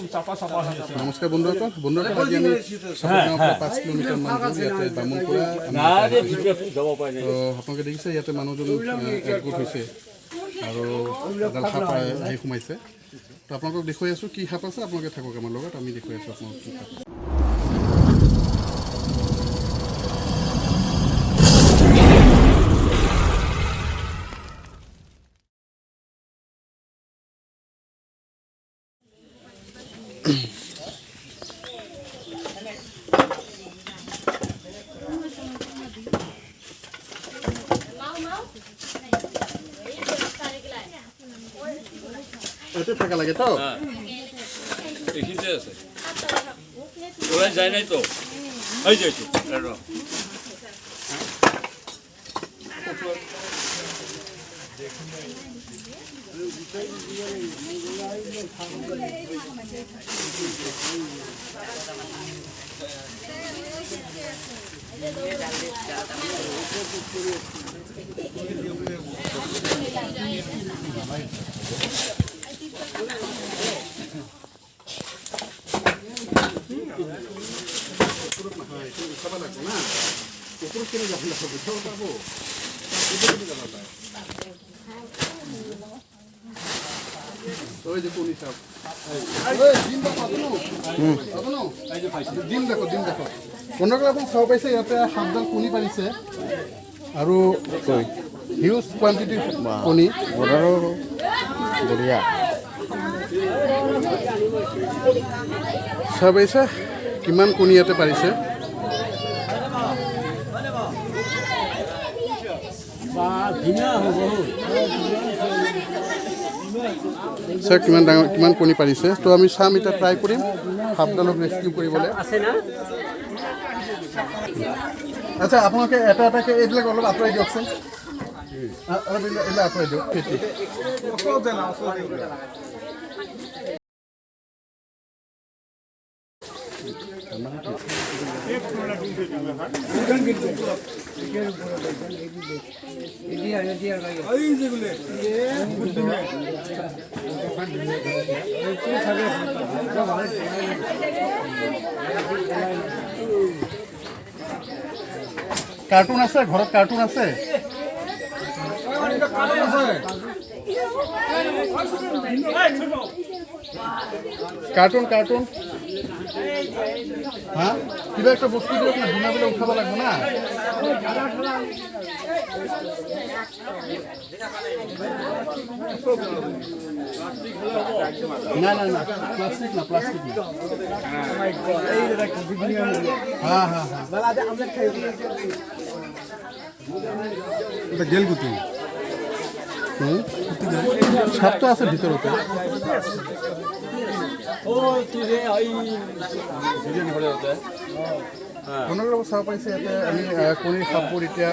নমস্কাৰ বন্ধুসকল আজি আমি 5 কিলোমিটাৰ মান দূৰ ইয়াতে বামুণপুৰা আপোনালোকে দেখিছে ইয়াতে মানুহজন একগোট হৈছে আৰু এডাল সাপ আহি সোমাইছে তো আপোনালোকক দেখুৱাই আছোঁ কি সাপ আছে আপোনালোকে থাকক আমাৰ লগত আমি দেখুৱাই আছোঁ আপোনালোকক কি সাপ এতে থাকা লাগে তো এখিনতে আছে ওলাই যায় নাই তো হই যাইছো এরো চাব পাইছে ইয়াতে সাতডাল কণী পাৰিছে আৰু হিউজ কোৱান্টিটি কণী বঢ়িয়া চাব পাইছে কিমান কণী ইয়াতে পাৰিছে স্যাৰ কিমান কণী পাৰিছে তো আমি চাম এটা ট্ৰাই কৰিম সাপডালক ৰেস্কিউ কৰিবলৈ আচ্ছা আপোনালোকে এটা এটাকে এইবিলাক অলপ আঁতৰাই দিয়কচোন এইবিলাক আঁতৰাই দিয়ক খেতি কাৰ্টুন আছে ঘৰত কাৰ্টুন আছে কাৰ্টুন কাৰ্টুন হা কিবা একটা বস্তু দিয়ক না ধুনাবিলাক উঠাব লাগবে না না না না প্লাস্টিক না প্লাস্টিক না হ্যাঁ হ্যাঁ হ্যাঁ এটা গেল গুটি সাপ তো আছে ভিতরতে কোনোগুলো চাব পাইছে ইয়াতে আমি কণীৰ সাপবোৰ এতিয়া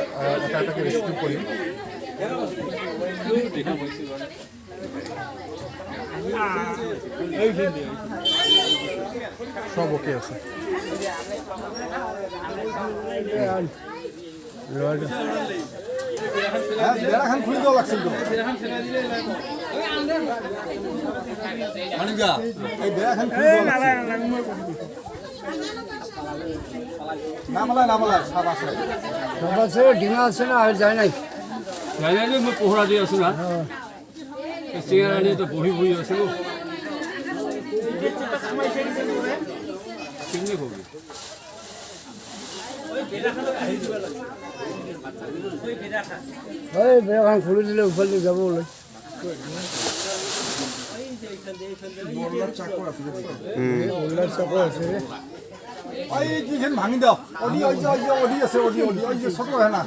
এটা এটাকে ৰেস্কিউ কৰিম সব ওকে আছে বেড়াখান খুলে দেওয়া লাগছিল তো এই বেড়াখান খুলে নামালা সাপ আছে ডিঙা আছে না আর যায় নাই মই পোহৰা দি আছো না চিঙাৰা নিয়ে তো বহি বহি আছো কেনে কবি বেড়াখান খুলি দিলে উফাল দিয়ে যাব ওলাই চাকর আছে ভাঙি দাও অডি আছে ছোট হয় না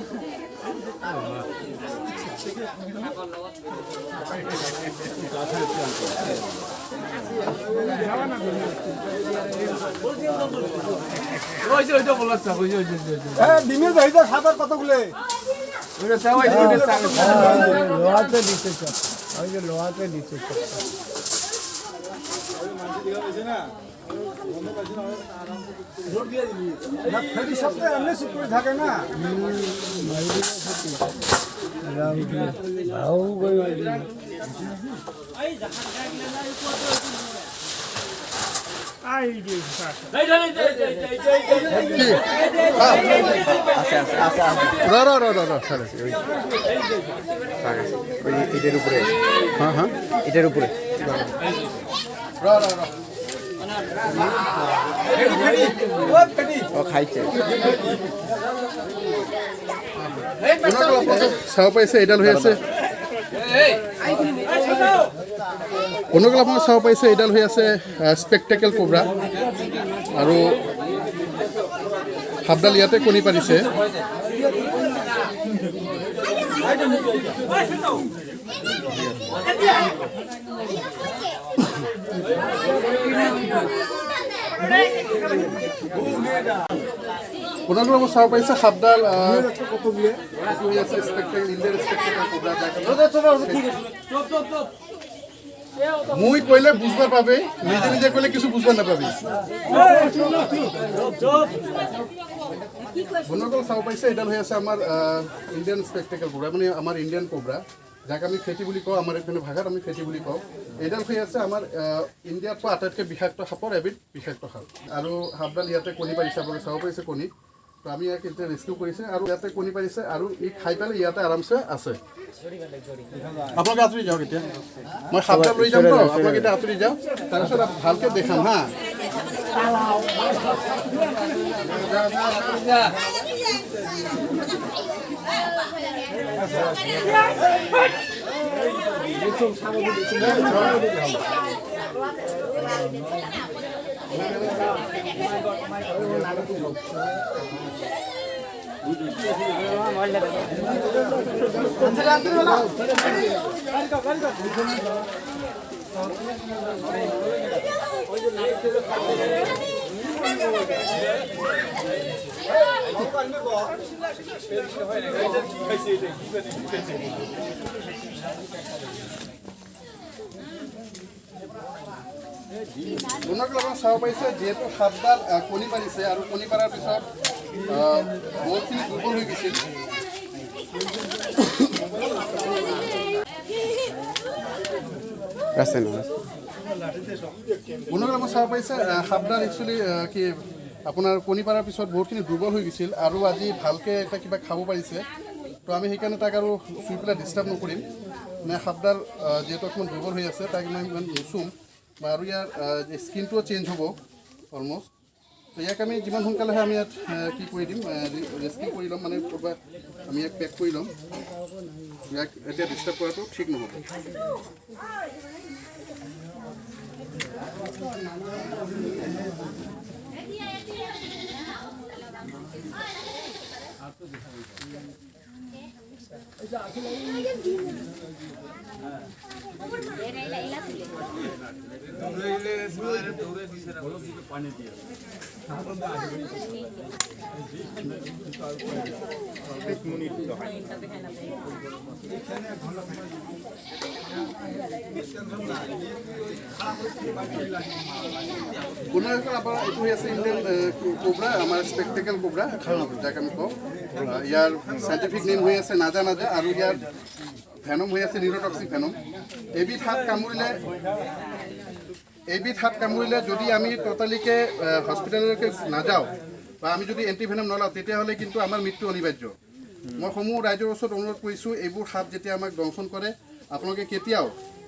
ডিমের ভাইটা সাদার কতগুলো লোহাতে দিচ্ছে লোহাতে দিচ্ছে ফেরি সপ্তাহে এমনি শুক্র থাকে না এটার উপরে হ্যাঁ হ্যাঁ এটার উপরে ও খাইছে চাব পাৰিছে এইডাল হৈ আছে অনুকূল আপোনালোকে চাব পাৰিছে এইডাল হৈ আছে স্পেকটেকেল কোব্ৰা আৰু সাপডাল ইয়াতে কণী পাৰিছে আপোনালোকে চাব পাৰিছে সাপডাল মুই কইলে বুঝবা পাবে নিজে নিজে কইলে কিছু বুঝবা নাপাবি বন্ধুসকল চাব পাৰিছে এইডাল হৈ আছে আমাৰ ইণ্ডিয়ান স্পেকটেকেল কোব্ৰা মানে আমাৰ ইণ্ডিয়ান কোব্ৰা যাক আমি ফেটি বুলি কওঁ আমাৰ এইপিনে ভাষাত আমি ফেটি বুলি কওঁ এইডাল হৈ আছে আমাৰ ইণ্ডিয়াত পোৱা আটাইতকৈ বিষাক্ত সাপৰ এবিধ বিষাক্ত সাপ আৰু সাপডাল ইয়াতে কণী পাৰিছে আপোনালোকে চাব পাৰিছে কণী তো আমি ইয়াক এতিয়া ৰেস্কিউ কৰিছে আৰু ইয়াতে কণী পাৰিছে আৰু ই খাই পেলাই ইয়াতে আৰামছে আছে আপোনালোকে আঁতৰি যাওক এতিয়া মই সাপডাল লৈ যাম তো আপোনালোকে এতিয়া আঁতৰি যাওক তাৰপিছত ভালকৈ দেখাম হা আপোনালোকে চাব পাৰিছে যিহেতু সাপডাল কণী পাৰিছে আৰু কণী পাৰাৰ পিছত বহুতখিনি দুৰ্বল হৈ গৈছিল আপোনালোকে চাব পাৰিছে সাপডাল একচুৱেলি কি আপোনাৰ কণী পাৰাৰ পিছত বহুতখিনি দুৰ্বল হৈ গৈছিল আৰু আজি ভালকৈ এটা কিবা খাব পাৰিছে তো আমি সেইকাৰণে তাক আৰু চুই পেলাই ডিষ্টাৰ্ব নকৰিম মানে সাপডাল যিহেতু অকণমান দুৰ্বল হৈ আছে তাক ইমান নুচুম বা আৰু ইয়াৰ স্কিনটোও চেঞ্জ হ'ব অলমষ্ট তো ইয়াক আমি যিমান সোনকালে আমি ইয়াত কি কৰি দিম ৰেস্কিউ কৰি ল'ম মানে ক'ৰবাত আমি ইয়াক পেক কৰি ল'ম ইয়াক এতিয়া ডিষ্টাৰ্ব কৰাটো ঠিক নহ'ব বন্ধুসকল আপোনাৰ এইটো হৈ আছে ইণ্ডিয়ান কোব্ৰা আমাৰ স্পেকটেকেল কোব্ৰা যাক আমি কওঁ ইয়াৰ চাইণ্টিফিক নেম হৈ আছে নাজা নাজা আৰু ইয়াৰ ভেনম হৈ আছে নিউৰটক্সিক ভেনম এবিধ হাত কামুৰিলে যদি আমি ট'টেলিকৈ হস্পিটেললৈকে নাযাওঁ বা আমি যদি এণ্টিভেনম নলওঁ তেতিয়াহ'লে কিন্তু আমাৰ মৃত্যু অনিবাৰ্য মই সমূহ ৰাইজৰ ওচৰত অনুৰোধ কৰিছোঁ এইবোৰ সাপ যেতিয়া আমাক দংশন কৰে আপোনালোকে কেতিয়াও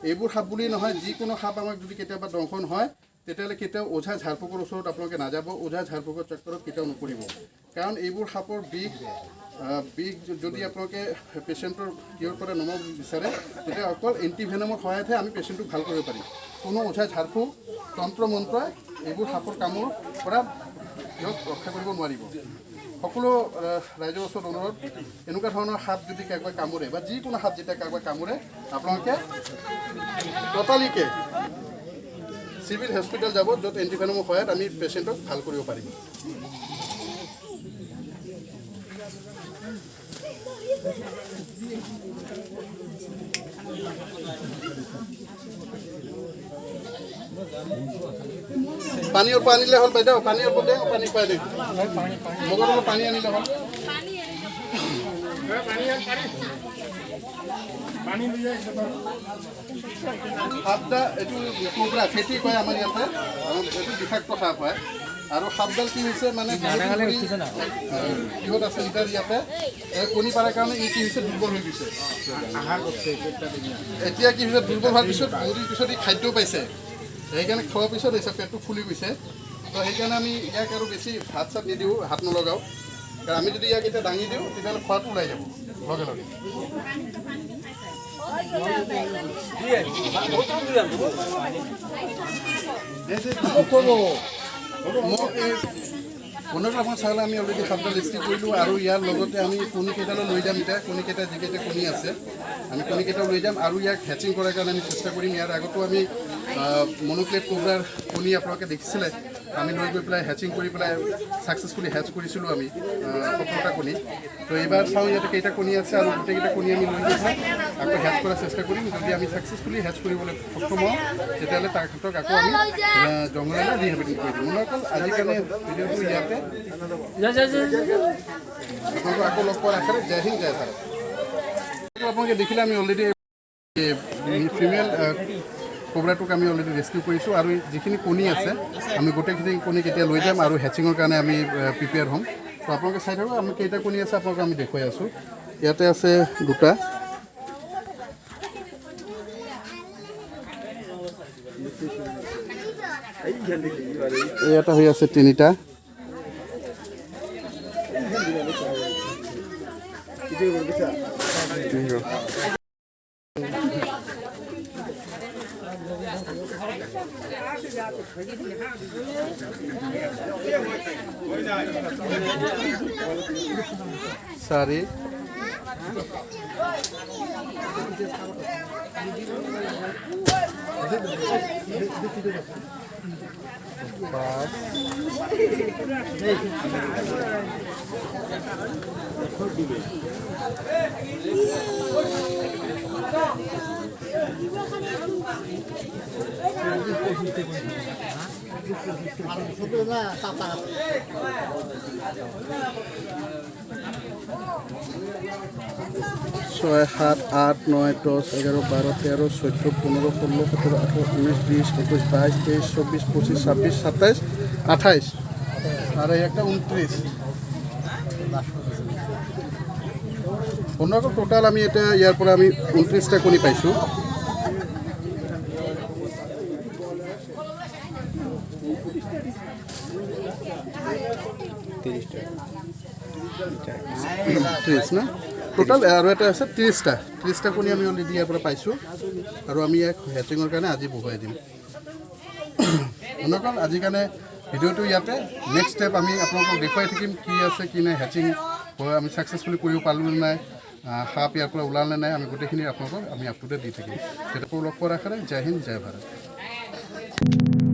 এইবোৰ সাপ বুলি নহয় যিকোনো সাপ আমাক যদি কেতিয়াবা দংশন হয় তেতিয়াহ'লে কেতিয়াও ওঝা ঝাৰফুকৰ ওচৰত আপোনালোকে নাযাব ওঝা ঝাৰফুকৰ চক্কৰত কেতিয়াও নকৰিব কাৰণ এইবোৰ সাপৰ বিষ যদি আপোনালোকে পেচেণ্টৰ কিয়ৰ পৰা নমাব বিচাৰে তেতিয়া অকল এণ্টিভেনমৰ সহায়তহে আমি পেচেণ্টটোক ভাল কৰিব পাৰিম কোনো ওঝা ঝাৰফুক তন্ত্ৰ মন্ত্ৰই এইবোৰ সাপৰ কামৰ পৰা সিহঁত ৰক্ষা কৰিব নোৱাৰিব সকলো ৰাইজৰ ওচৰত অনুৰোধ এনেকুৱা ধৰণৰ সাপ যদি কাৰোবাক কামোৰে বা যিকোনো সাপ যেতিয়া কাৰোবাক কামোৰে আপোনালোকে ট'টেলিকৈ চিভিল হস্পিটেল যাব য'ত এণ্টিভেনমৰ সহায়ত আমি পেচেণ্টক ভাল কৰিব পাৰিম পানী আনিলে হ'ল বাইদেউ পানী দে পানী খুৱাই দিম মগৰ অলপ পানী আনিলে হ'ল সাপদা এইটো কোবৰা খেতি কৰে আমাৰ ইয়াতে এইটো বিষাক্ত সাপ হয় আৰু সাপডাল কি হৈছে মানে কিহত আছে এতিয়া ইয়াতে কণী পাৰাৰ কাৰণে ই কি হৈছে দুৰ্বল হৈ গৈছে এতিয়া কি হৈছে দুৰ্বল হোৱাৰ পিছত মুৰ্গীৰ পিছত ই খাদ্য পাইছে সেইকাৰণে খোৱাৰ পিছত হৈছে পেটটো ফুলি গৈছে তো সেইকাৰণে আমি ইয়াক আৰু বেছি ভাত চাত নিদিওঁ হাত নলগাওঁ কাৰণ আমি যদি ইয়াক এতিয়া দাঙি দিওঁ তেতিয়াহ'লে খোৱাটো ওলাই যাব লগে লগে আপোনাক চালে আমি অলৰেডি সাপডাল ৰেস্কিউ কৰিলোঁ আৰু ইয়াৰ লগতে আমি কণীকেইটালৈ লৈ যাম এতিয়া কণীকেইটা যিকেইটা কণী আছে আমি কণীকেইটাও লৈ যাম আৰু ইয়াক হেচিং কৰাৰ কাৰণে আমি চেষ্টা কৰিম ইয়াৰ আগতো আমি মনোক্লেট কোবৰাৰ কণী আপোনালোকে দেখিছিলে আমি লৈ গৈ পেলাই হেচিং কৰি পেলাই ছাকচেছফুলি হেচ কৰিছিলোঁ আমি 17টা কণী তো এইবাৰ চাওঁ ইয়াতে কেইটা কণী আছে আৰু গোটেইকেইটা কণী আমি লৈ গৈ পেলাই আকৌ হেচ কৰাৰ চেষ্টা কৰিম যদি আমি ছাকচেছফুলি হেচ কৰিবলৈ সক্ষম হওঁ তেতিয়াহ'লে তাহাঁতক আকৌ আমি জংঘললৈ ৰিহেবিলিটেট কৰি দিম অকল আজিৰ কাৰণে ভিডিঅ'টো ইয়াতে আপোনালোকক আকৌ লগ পোৱাৰ আশাৰে জয় হিন্দ জয় ভাৰত আপোনালোকে দেখিলে আমি অলৰেডি ফিমেল কোবৰাটোক আমি অলৰেডি ৰেস্কিউ কৰিছোঁ আৰু যিখিনি কণী আছে আমি গোটেইখিনি কণী কেতিয়া লৈ যাম আৰু হেচিঙৰ কাৰণে আমি প্ৰিপেয়াৰ হ'ম তো আপোনালোকে চাই থাকক আমি কেইটা কণী আছে আপোনালোকক আমি দেখুৱাই আছোঁ ইয়াতে আছে দুটা ইয়াতে হৈ আছে তিনিটা চাৰি পাঁচ ছয় সাত আট নয় 10 11 12 13 14 15 16 17 18 19 20 21 22 23 24 25 26 27 28 আর এই একটা 29 অন্যরকম টোটাল আমি এটা ইয়ার পরে আমি 29টা কণী পাইছোঁ না টোটাল আৰু এটা আছে 30টা কণী আমি অলৰেডি ইয়াৰ পৰা পাইছোঁ আৰু আমি ইয়াক হেচিঙৰ কাৰণে আজি বহুৱাই দিম অনকল আজি কাৰণে ভিডিঅ'টো ইয়াতে নেক্সট ষ্টেপ আমি আপোনালোকক দেখুৱাই থাকিম কি আছে কি নাই হেচিং আমি ছাকচেছফুলি কৰিব পালোঁ নে নাই সাপ ইয়াৰ পৰা ওলালে নাই আমি গোটেইখিনি আপোনালোকক আমি আপ টু ডেট দি থাকিম তেতিয়া লগ পোৱাৰ আশাৰে জয় হিন্দ জয় ভাৰত